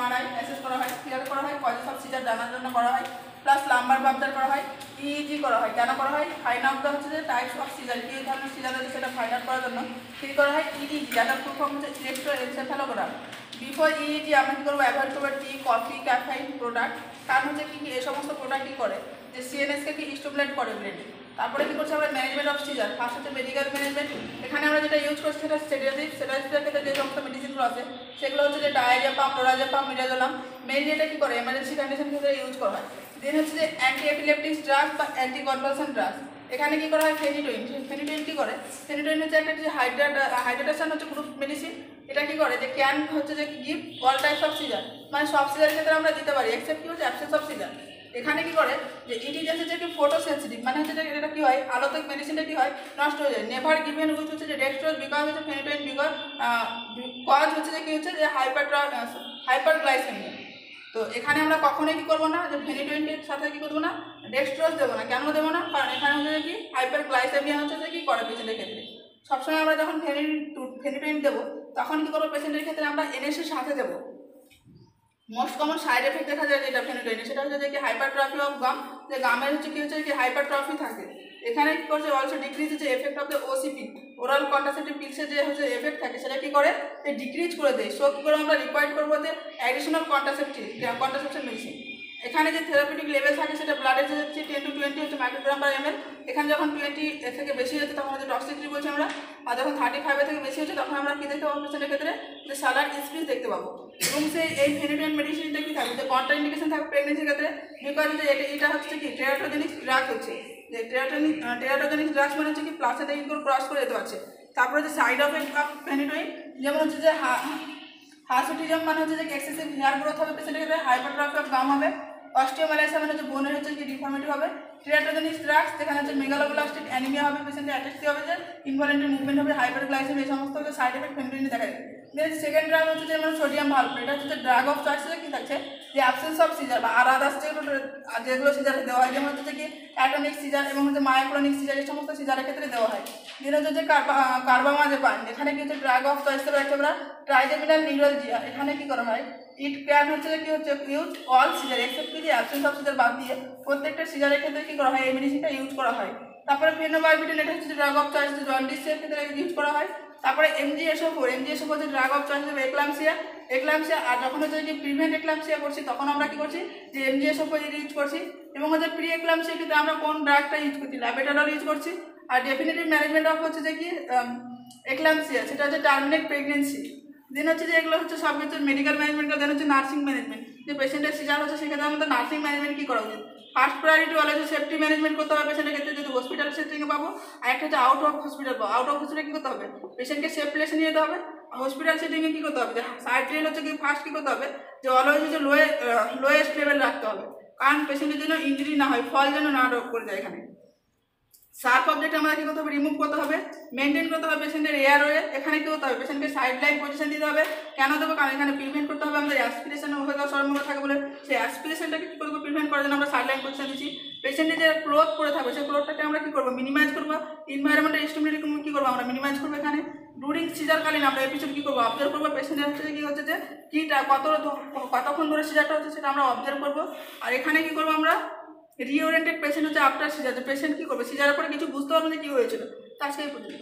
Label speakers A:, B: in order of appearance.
A: MRI assess করা হয়, clear করা হয়, কজেস অফ সিজার জানার জন্য করা হয়, প্লাস লাম্বার বাবদার করা হয়, ইইজি করা হয়। কেন করা হয়? ফাইন্ড আউট দ্য হচ্ছে যে টাইপস অফ সিজার, কী ধরনের সিজার আছে সেটা ফাইন্ড আউট করার জন্য কী করা হয় ইইজি, যাটার ফুল ফর্ম হচ্ছে ইলেকট্রোএনসেফালোগ্রাম। বিফোর ইইজি আমরা কী করবো? অ্যাভয়েড করবো টি, কফি, ক্যাফাইন প্রোডাক্ট। কারণ হচ্ছে কী কী এই সমস্ত প্রোডাক্ট কী করে যে সিএনএসকে কি স্টিমুলেট করে ব্রেনে। তারপরে কী করছে আমরা ম্যানেজমেন্ট অফ সিজার, ফার্স্ট হচ্ছে মেডিকেল ম্যানেজমেন্ট। এখানে আমরা যেটা ইউজ করছি সেটা সেডেটিভের ক্ষেত্রে যে সমস্ত মেডিসিনগুলো আছে সেগুলো হচ্ছে যে ডায়াজেপাম, লোরাজেপাম, মিডাজোলাম। মেইনলি এটা কী করে এমার্জেন্সি কন্ডিশন ক্ষেত্রে ইউজ করা হয়। দেন হচ্ছে যে অ্যান্টি এপিলেপটিক ড্রাগস বা অ্যান্টি কনভালসেন্ট ড্রাগস। এখানে কী করা হয় ফেনিটোইন। ফেনিটোইন কী করে? ফেনিটোইন হচ্ছে একটা যে হাইড্রেটেশন হচ্ছে গ্রুপ মেডিসিন। এটা কী করে যে ক্যান হচ্ছে যে give all types of seizure, মানে সব সিজারের ক্ষেত্রে আমরা দিতে পারি এক্সেপ্ট কী হচ্ছে অ্যাবসেন্স অফ সিজার। এখানে কী করে যে ইট ইজ হচ্ছে যে কি ফটো সেন্সিটিভ, মানে হচ্ছে যে এটা কী হয় আলোতে মেডিসিনটা কী হয় নষ্ট হয়ে যায়। নেভার গিভেন উইথ হচ্ছে যে ডেক্সট্রোজ বিকজ হচ্ছে ফেনিটোইন বিকজ কজ হচ্ছে যে কী হচ্ছে যে হাইপারগ্লাইসেমিয়া। তো এখানে আমরা কখনোই কী করবো না যে ফেনিটোইনের সাথে কী করবো না ডেক্সট্রোজ দেবো না। কেন দেবো না? কারণ এখানে হচ্ছে যে কি হাইপারগ্লাইসেমিয়া হচ্ছে যে কী করে পেশেন্টের ক্ষেত্রে। সবসময় আমরা যখন ফেনিটোইন দেবো তখন কী করবো পেশেন্টের ক্ষেত্রে আমরা এনএসির সাথে দেবো। মোস্ট কমন সাইড এফেক্ট দেখা যায় যেটা ফেনিটোইনে সেটা হচ্ছে যে কি হাইপারট্রফি অফ গাম, যে গামের হচ্ছে কী হচ্ছে কি হাইপারট্রফি থাকে। এখানে কী করছে অলসো ডিক্রিজ হচ্ছে effect of the OCP, oral contraceptive পিলসের যে হচ্ছে এফেক্ট থাকে সেটা কী করে ডিক্রিজ করে দেয়। সো কী করে আমরা রিকোয়ার্ড করবো যে অ্যাডিশনাল কন্ট্রাসেপশন মেডিসিন। এখানে যে থেরাপিউটিক লেভেল থাকে সেটা ব্লাডের যে হচ্ছে 10 to 20 হচ্ছে মাইক্রোগ্রাম পার এমএল। এখানে যখন 20 এর থেকে বেশি হচ্ছে তখন হচ্ছে টক্সিসিটি বলছি আমরা, আর যখন 35 থেকে বেশি হচ্ছে তখন আমরা কী দেখতে পাবো পেশেন্টের ক্ষেত্রে যে স্যালাড স্প্রিজ দেখতে পাবো। এবং এই ফেনিটোইন মেডিসিনটা কী থাকবে যে কন্ট্রা ইন্ডিকেশন থাকবে প্রেগনেন্সির ক্ষেত্রে, বিকজ যে এটা হচ্ছে কি টেরাটোজেনিক ড্রাগ হচ্ছে যে টেরাটোজেনিক ড্রাগস মানে হচ্ছে কি প্লাসেন্টা ইনকোর ক্রস করে যেতে পারছে। তারপরে যে সাইড এফেক্ট অফ ফেনিটোইন যেমন হচ্ছে যে হার্সুটিজম মানে হচ্ছে যে এক্সেসিভ হেয়ার গ্রোথ হবে পেশেন্টের ক্ষেত্রে, হাইপারট্রফি অফ গাম হবে, অস্টিওমালাইসিস মানে হচ্ছে বোনের হচ্ছে কি ডিফর্মিটি হবে, টেরাটোজেনিক ড্রাগস যেখানে হচ্ছে মেগালোব্লাস্টিক অ্যানিমিয়া হবে, পেশেন্টের অ্যাটাক্সি হবে, যে ইনভলেন্টারি মুভমেন্ট হবে, হাইপারগ্লাইসেমিয়া, এই সমস্ত হচ্ছে সাইড এফেক্ট ফেনিটোইনে দেখা যায়। দেন সেকেন্ড ড্রাগ হচ্ছে যেমন সোডিয়াম ভালপ্রেট, এটা হচ্ছে ড্রাগ অফ চয়েসে কী থাকছে যে অ্যাবসেন্স অফ সিজার বা আদার্স যেগুলো সিজারে দেওয়া হয় যেমন হচ্ছে কি অ্যাটনিক সিজার এবং হচ্ছে মায়োক্রনিক সিজার, এই সমস্ত সিজারের ক্ষেত্রে দেওয়া হয়। দেন হচ্ছে যে কার্বামাজেপাম, এখানে কি হচ্ছে ড্রাগ অফ চয়েসে রয়েছে আমরা ট্রাইজেমিনাল নিউরালজিয়া। এখানে কী করা হয় ইট ক্যান হচ্ছে যে কী হচ্ছে ইউজ অল সিজার এক্সেপ্ট কি যে অ্যাবসেন্স অফ সিজার বাদ দিয়ে প্রত্যেকটা সিজারের ক্ষেত্রে কী করা হয় এই মেডিসিনটা ইউজ করা হয়। তারপরে ফেনোবারবিটাল, এটা হচ্ছে ড্রাগ অফ চয়েস জন্ডিসের ক্ষেত্রে ইউজ করা হয়। তারপরে এমজিএসও4 হচ্ছে ড্রাগ অফ চয়েস এক্লামসিয়া, আর যখন হচ্ছে কি প্রিভেন্ট এক্লামসিয়া করছি তখন আমরা কী করছি যে এমজিএসও4 ইউজ করছি। এবং হচ্ছে প্রি এক্লামসিয়া ক্ষেত্রে আমরা কোন ড্রাগটা ইউজ করছি ল্যাবেটাডল ইউজ করছি। আর ডেফিনেটিভ ম্যানেজমেন্ট অফ হচ্ছে যে কি এক্লামসিয়া সেটা হচ্ছে টার্মিনেট প্রেগনেন্সি। দেন হচ্ছে যে এগুলো হচ্ছে সব কিছু মেডিকেল ম্যানেজমেন্ট, দেন হচ্ছে নার্সিং ম্যানেজমেন্ট, যে পেশেন্টের সিজার হচ্ছে সেক্ষেত্রে আমাদের নার্সিং ম্যানেজমেন্ট কী করা উচিত। First priority always safety management করতে হবে পেশেন্টের ক্ষেত্রে যদি হসপিটাল সেটিংয়ে পাবো, আর একটা হচ্ছে আউট অফ হসপিটাল পাবো। আউট অফ হসপিটাল কী করতে হবে পেশেন্টকে সেফ প্লেসে নিয়ে যেতে হবে। হসপিটাল সেটিংয়ে কী করতে হবে যে সাইড ট্রেন হচ্ছে কি ফার্স্ট কী করতে হবে যে অলওয়েজ হচ্ছে লোয়েস্ট লেভেল রাখতে হবে, কারণ পেশেন্টের জন্য ইঞ্জুরি না হয়, ফল যেন না করে যায়। এখানে শার্প অবজেক্ট আমরা কী করতে হবে রিমুভ করতে হবে, মেনটেন করতে হবে পেশেন্টের এয়ারওয়ে। এখানে কী করতে হবে পেশেন্টকে সাইড লাইন পজিশন দিতে হবে। কেন দেবো? কারণ এখানে প্রিভেন্ট করতে হবে আমাদের অ্যাসপিরেশন হয়ে যাওয়ার সম্ভাবনা থাকে বলে সেই অ্যাসপিরেশনটাকে কী করবো প্রিভেন্ট করার জন্য আমরা সাইড লাইন পজিশন দিচ্ছি। পেশেন্টের যে ক্লোথ পরে থাকবে সেই ক্লোথটাকে আমরা কী করবো মিনিমাইজ করবো, এনভায়রনমেন্টাল স্টিমুলেট কী করবো আমরা মিনিমাইজ করবো। এখানে ডুরিং সিজারকালীন আমরা এপিসোড কী করবো অবজার্ভ করবো পেশেন্টের হচ্ছে কী হচ্ছে যে কীটা কতক্ষণ ধরে সিজারটা হচ্ছে সেটা আমরা অবজার্ভ করবো। আর এখানে কী করবো আমরা রিওরিয়েন্টেড পেশেন্ট হচ্ছে আফটার সিজার, যে পেশেন্ট কী করবে সিজারের পরে কিছু বুঝতে পারবে যে কী হয়েছিল। তা আজকে এই পর্যন্ত।